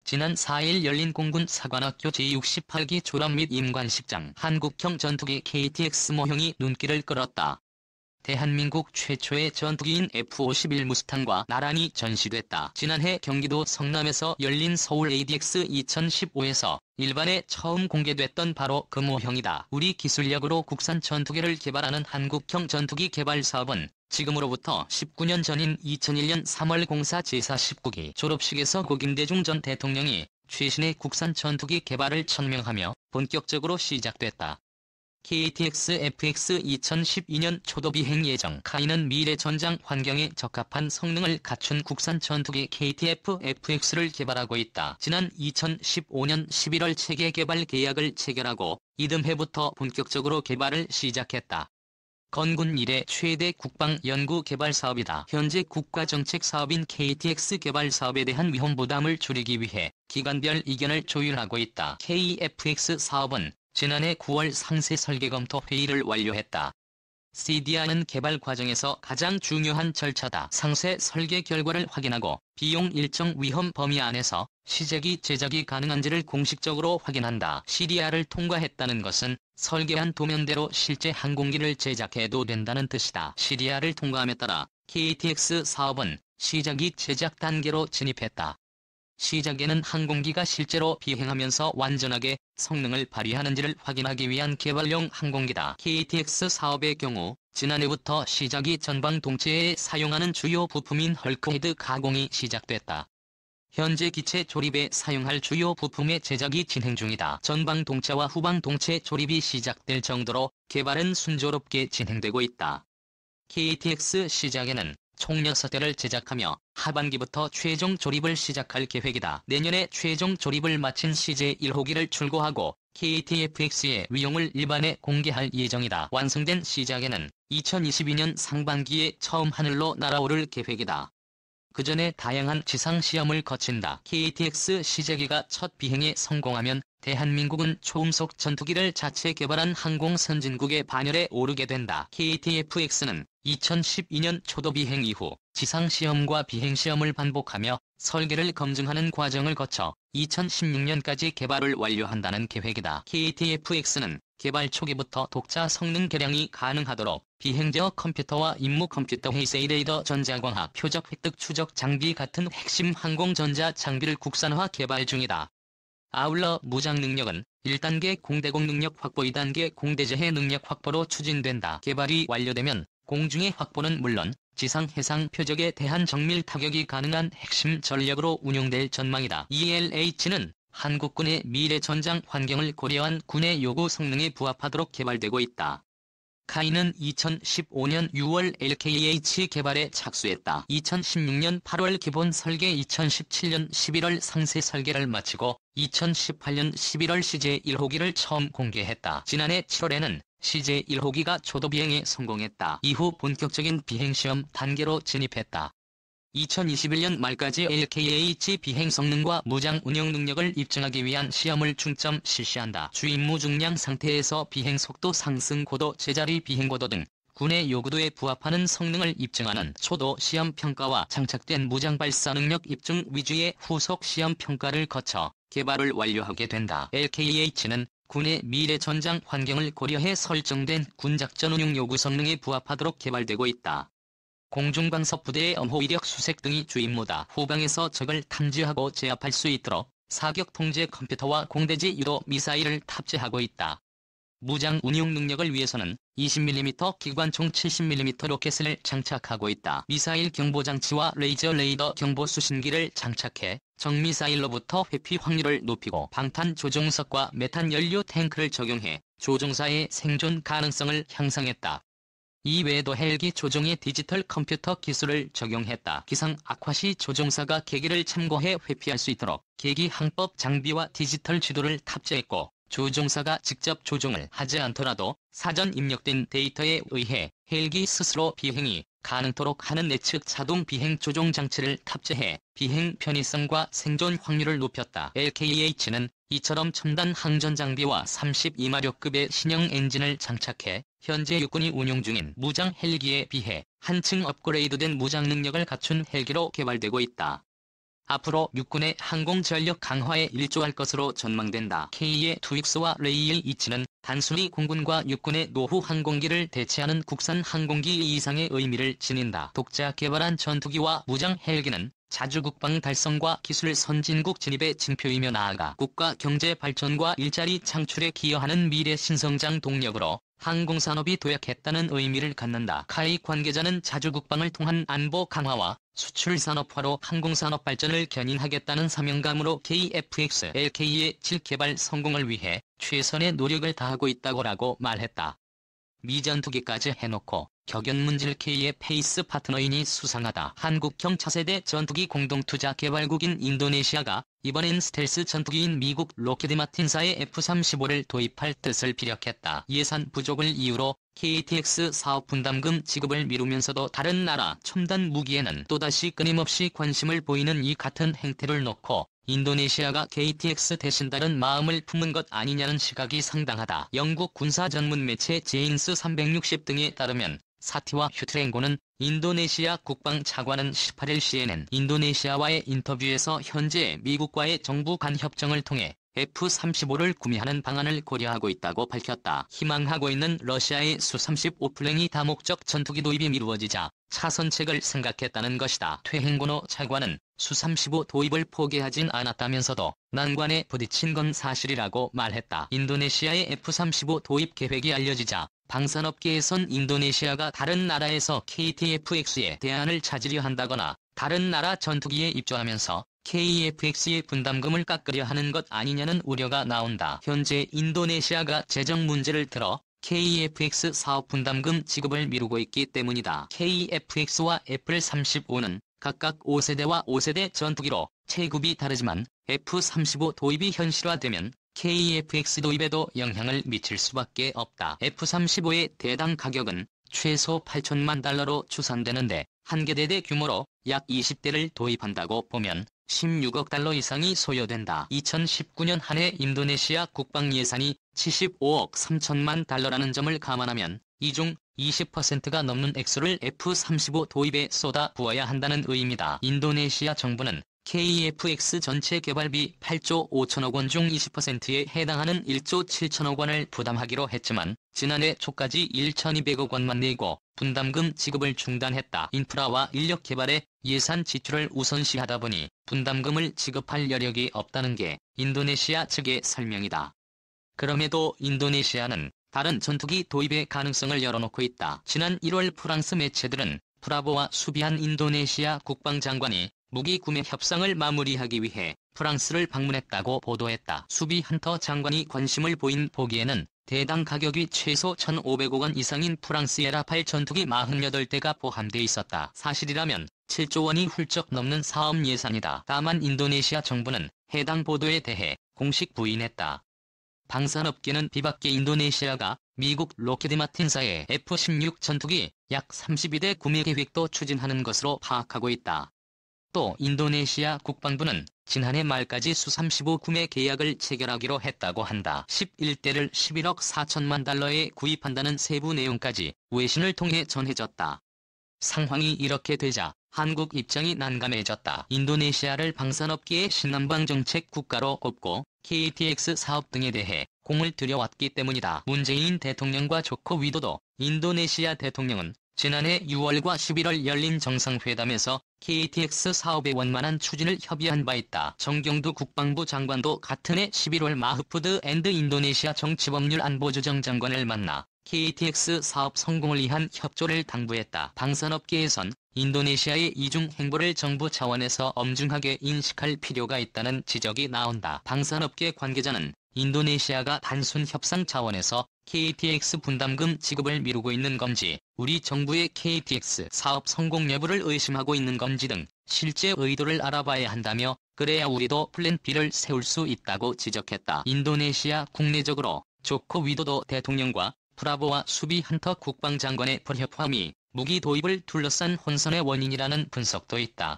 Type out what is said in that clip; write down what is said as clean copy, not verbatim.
지난 4일 열린 공군 사관학교 제68기 졸업 및 임관식장 한국형 전투기 KTX 모형이 눈길을 끌었다. 대한민국 최초의 전투기인 F-51 무스탕과 나란히 전시됐다. 지난해 경기도 성남에서 열린 서울 ADX 2015에서 일반에 처음 공개됐던 바로 그 모형이다. 우리 기술력으로 국산 전투기를 개발하는 한국형 전투기 개발 사업은 지금으로부터 19년 전인 2001년 3월 공사 제49기 졸업식에서 고 김대중 전 대통령이 최신의 국산 전투기 개발을 천명하며 본격적으로 시작됐다. KTX FX 2012년 초도 비행 예정. 카이는 미래 전장 환경에 적합한 성능을 갖춘 국산 전투기 KTF-FX를 개발하고 있다. 지난 2015년 11월 체계 개발 계약을 체결하고 이듬해부터 본격적으로 개발을 시작했다. 건군 이래 최대 국방 연구 개발 사업이다. 현재 국가정책 사업인 KTX 개발 사업에 대한 위험 부담을 줄이기 위해 기관별 의견을 조율하고 있다. KFX 사업은 지난해 9월 상세 설계 검토 회의를 완료했다. CDR은 개발 과정에서 가장 중요한 절차다. 상세 설계 결과를 확인하고 비용 일정 위험 범위 안에서 시제기 제작이 가능한지를 공식적으로 확인한다. CDR을 통과했다는 것은 설계한 도면대로 실제 항공기를 제작해도 된다는 뜻이다. CDR을 통과함에 따라 KTX 사업은 시작이 제작 단계로 진입했다. 시작에는 항공기가 실제로 비행하면서 완전하게 성능을 발휘하는지를 확인하기 위한 개발용 항공기다. KTX 사업의 경우 지난해부터 시작이 전방 동체에 사용하는 주요 부품인 헐크헤드 가공이 시작됐다. 현재 기체 조립에 사용할 주요 부품의 제작이 진행 중이다. 전방 동체와 후방 동체 조립이 시작될 정도로 개발은 순조롭게 진행되고 있다. KTX 시작에는 총 6대를 제작하며 하반기부터 최종 조립을 시작할 계획이다. 내년에 최종 조립을 마친 CJ1호기를 출고하고 KTFX의 위용을 일반에 공개할 예정이다. 완성된 시작에는 2022년 상반기에 처음 하늘로 날아오를 계획이다. 그 전에 다양한 지상시험을 거친다. KTX 시제기가 첫 비행에 성공하면 대한민국은 초음속 전투기를 자체 개발한 항공 선진국의 반열에 오르게 된다. KTFX는 2012년 초도 비행 이후 지상시험과 비행시험을 반복하며 설계를 검증하는 과정을 거쳐 2016년까지 개발을 완료한다는 계획이다. KTFX는 개발 초기부터 독자 성능 개량이 가능하도록 비행제어 컴퓨터와 임무 컴퓨터 회세 레이더 전자광학 표적 획득 추적 장비 같은 핵심 항공 전자 장비를 국산화 개발 중이다. 아울러 무장 능력은 1단계 공대공 능력 확보 2단계 공대재해 능력 확보로 추진된다. 개발이 완료되면 공중의 확보는 물론 지상 해상 표적에 대한 정밀 타격이 가능한 핵심 전력으로 운용될 전망이다. ELH는 한국군의 미래 전장 환경을 고려한 군의 요구 성능에 부합하도록 개발되고 있다. 카이는 2015년 6월 LKH 개발에 착수했다. 2016년 8월 기본 설계 2017년 11월 상세 설계를 마치고 2018년 11월 CJ1호기를 처음 공개했다. 지난해 7월에는 CJ1호기가 초도 비행에 성공했다. 이후 본격적인 비행시험 단계로 진입했다. 2021년 말까지 LKH 비행 성능과 무장 운영 능력을 입증하기 위한 시험을 중점 실시한다. 주임무 중량 상태에서 비행 속도 상승 고도 제자리 비행 고도 등 군의 요구도에 부합하는 성능을 입증하는 초도 시험 평가와 장착된 무장 발사 능력 입증 위주의 후속 시험 평가를 거쳐 개발을 완료하게 된다. LKH는 군의 미래 전장 환경을 고려해 설정된 군작전 운용 요구 성능에 부합하도록 개발되고 있다. 공중방석부대의 엄호 이력 수색 등이 주임무다. 후방에서 적을 탐지하고 제압할 수 있도록 사격 통제 컴퓨터와 공대지 유도 미사일을 탑재하고 있다. 무장 운용 능력을 위해서는 20mm 기관총 70mm 로켓을 장착하고 있다. 미사일 경보장치와 레이저 경보 수신기를 장착해 적미사일로부터 회피 확률을 높이고 방탄 조종석과 메탄 연료 탱크를 적용해 조종사의 생존 가능성을 향상했다. 이외에도 헬기 조종의 디지털 컴퓨터 기술을 적용했다. 기상 악화 시 조종사가 계기를 참고해 회피할 수 있도록 계기 항법 장비와 디지털 지도를 탑재했고 조종사가 직접 조종을 하지 않더라도 사전 입력된 데이터에 의해 헬기 스스로 비행이 가능토록 하는 내측 자동 비행 조종 장치를 탑재해 비행 편의성과 생존 확률을 높였다. LKH는 이처럼 첨단 항전 장비와 32마력급의 신형 엔진을 장착해 현재 육군이 운용 중인 무장 헬기에 비해 한층 업그레이드된 무장 능력을 갖춘 헬기로 개발되고 있다. 앞으로 육군의 항공 전력 강화에 일조할 것으로 전망된다. K의 투익스와 레이의 이치는 단순히 공군과 육군의 노후 항공기를 대체하는 국산 항공기 이상의 의미를 지닌다. 독자 개발한 전투기와 무장 헬기는 자주 국방 달성과 기술 선진국 진입의 징표이며 나아가 국가 경제 발전과 일자리 창출에 기여하는 미래 신성장 동력으로 항공산업이 도약했다는 의미를 갖는다. 카이 관계자는 자주 국방을 통한 안보 강화와 수출 산업화로 항공산업 발전을 견인하겠다는 사명감으로 KF-X LK의 질개발 성공을 위해 최선의 노력을 다하고 있다고라고 말했다. 미 전투기까지 해놓고 격연문질 K의 페이스 파트너이니 수상하다. 한국형 차세대 전투기 공동투자 개발국인 인도네시아가 이번엔 스텔스 전투기인 미국 록히드 마틴사의 F-35를 도입할 뜻을 피력했다. 예산 부족을 이유로 KTX 사업 분담금 지급을 미루면서도 다른 나라 첨단 무기에는 또다시 끊임없이 관심을 보이는 이 같은 행태를 놓고 인도네시아가 KTX 대신 다른 마음을 품은 것 아니냐는 시각이 상당하다. 영국 군사 전문 매체 제인스 360 등에 따르면 사티와 휴트랭고는 인도네시아 국방차관은 18일 CNN 인도네시아와의 인터뷰에서 현재 미국과의 정부 간 협정을 통해 F-35를 구매하는 방안을 고려하고 있다고 밝혔다. 희망하고 있는 러시아의 수-35플랭이 다목적 전투기 도입이 미루어지자 차선책을 생각했다는 것이다. 퇴행고노 차관은 수-35 도입을 포기하진 않았다면서도 난관에 부딪힌 건 사실이라고 말했다. 인도네시아의 F-35 도입 계획이 알려지자 방산업계에선 인도네시아가 다른 나라에서 KTF-X의 대안을 찾으려 한다거나 다른 나라 전투기에 입조하면서 KF-X의 분담금을 깎으려 하는 것 아니냐는 우려가 나온다. 현재 인도네시아가 재정 문제를 들어 KF-X 사업 분담금 지급을 미루고 있기 때문이다. KF-X와 F-35는 각각 5세대와 5세대 전투기로 체급이 다르지만 F-35 도입이 현실화되면 KF-X 도입에도 영향을 미칠 수밖에 없다. F-35의 대당 가격은 최소 8천만 달러로 추산되는데 한 개 대대 규모로 약 20대를 도입한다고 보면 16억 달러 이상이 소요된다. 2019년 한 해 인도네시아 국방 예산이 75억 3천만 달러라는 점을 감안하면 이 중 20%가 넘는 액수를 F-35 도입에 쏟아 부어야 한다는 의미다. 인도네시아 정부는 KF-X 전체 개발비 8조 5천억 원 중 20%에 해당하는 1조 7천억 원을 부담하기로 했지만 지난해 초까지 1,200억 원만 내고 분담금 지급을 중단했다. 인프라와 인력 개발에 예산 지출을 우선시하다 보니 분담금을 지급할 여력이 없다는 게 인도네시아 측의 설명이다. 그럼에도 인도네시아는 다른 전투기 도입의 가능성을 열어놓고 있다. 지난 1월 프랑스 매체들은 브라보와 수비한 인도네시아 국방장관이 무기 구매 협상을 마무리하기 위해 프랑스를 방문했다고 보도했다. 수비 헌터 장관이 관심을 보인 보기에는 대당 가격이 최소 1,500억 원 이상인 프랑스의 라팔 전투기 48대가 포함돼 있었다. 사실이라면 7조 원이 훌쩍 넘는 사업 예산이다. 다만 인도네시아 정부는 해당 보도에 대해 공식 부인했다. 방산업계는 비박계 인도네시아가 미국 록히드 마틴사의 F-16 전투기 약 32대 구매 계획도 추진하는 것으로 파악하고 있다. 또 인도네시아 국방부는 지난해 말까지 수-35 구매 계약을 체결하기로 했다고 한다. 11대를 11억 4천만 달러에 구입한다는 세부 내용까지 외신을 통해 전해졌다. 상황이 이렇게 되자 한국 입장이 난감해졌다. 인도네시아를 방산업계의 신남방 정책 국가로 꼽고 KTX 사업 등에 대해 공을 들여왔기 때문이다. 문재인 대통령과 조코 위도도 인도네시아 대통령은 지난해 6월과 11월 열린 정상회담에서 KTX 사업의 원만한 추진을 협의한 바 있다. 정경두 국방부 장관도 같은 해 11월 마흐푸드 앤드 인도네시아 정치법률 안보조정 장관을 만나 KTX 사업 성공을 위한 협조를 당부했다. 방산업계에선 인도네시아의 이중 행보를 정부 차원에서 엄중하게 인식할 필요가 있다는 지적이 나온다. 방산업계 관계자는 인도네시아가 단순 협상 차원에서 KTX 분담금 지급을 미루고 있는 건지, 우리 정부의 KTX 사업 성공 여부를 의심하고 있는 건지 등 실제 의도를 알아봐야 한다며 그래야 우리도 플랜 B를 세울 수 있다고 지적했다. 인도네시아 국내적으로 조코 위도도 대통령과 브라보와 수비 헌터 국방장관의 불협화음이 무기 도입을 둘러싼 혼선의 원인이라는 분석도 있다.